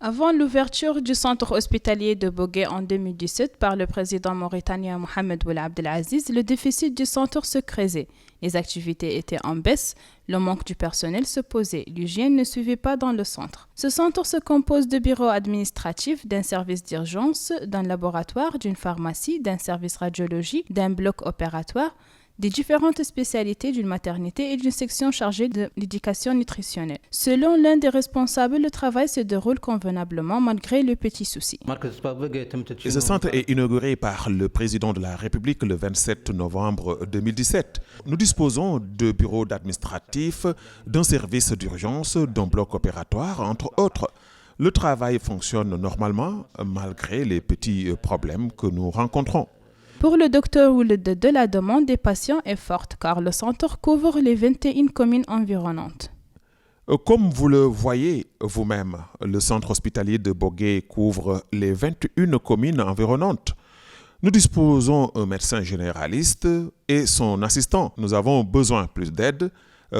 Avant l'ouverture du centre hospitalier de Bogué en 2017 par le président mauritanien Mohamed Ould Abdelaziz, le déficit du centre se creusait. Les activités étaient en baisse, le manque du personnel se posait, l'hygiène ne suivait pas dans le centre. Ce centre se compose de bureaux administratifs, d'un service d'urgence, d'un laboratoire, d'une pharmacie, d'un service radiologie, d'un bloc opératoire, des différentes spécialités d'une maternité et d'une section chargée de l'éducation nutritionnelle. Selon l'un des responsables, le travail se déroule convenablement malgré le petit souci. Ce centre est inauguré par le président de la République le 27 novembre 2017. Nous disposons de bureaux administratifs, d'un service d'urgence, d'un bloc opératoire, entre autres. Le travail fonctionne normalement malgré les petits problèmes que nous rencontrons. Pour le docteur Ould, de la demande des patients est forte car le centre couvre les 21 communes environnantes. Comme vous le voyez vous-même, le centre hospitalier de Bogué couvre les 21 communes environnantes. Nous disposons d'un médecin généraliste et son assistant. Nous avons besoin plus d'aide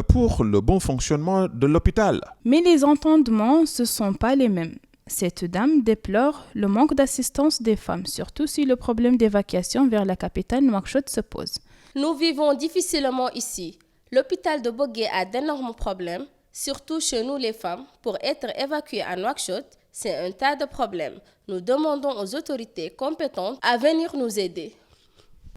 pour le bon fonctionnement de l'hôpital. Mais les entendements, ce ne sont pas les mêmes. Cette dame déplore le manque d'assistance des femmes, surtout si le problème d'évacuation vers la capitale Nouakchott se pose. Nous vivons difficilement ici. L'hôpital de Bogué a d'énormes problèmes, surtout chez nous les femmes. Pour être évacuées à Nouakchott, c'est un tas de problèmes. Nous demandons aux autorités compétentes à venir nous aider.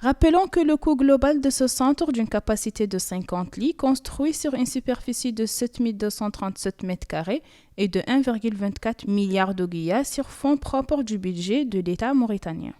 Rappelons que le coût global de ce centre d'une capacité de 50 lits, construit sur une superficie de 7 237 m² et de 1,24 milliard d'ouguiyas sur fonds propres du budget de l'État mauritanien.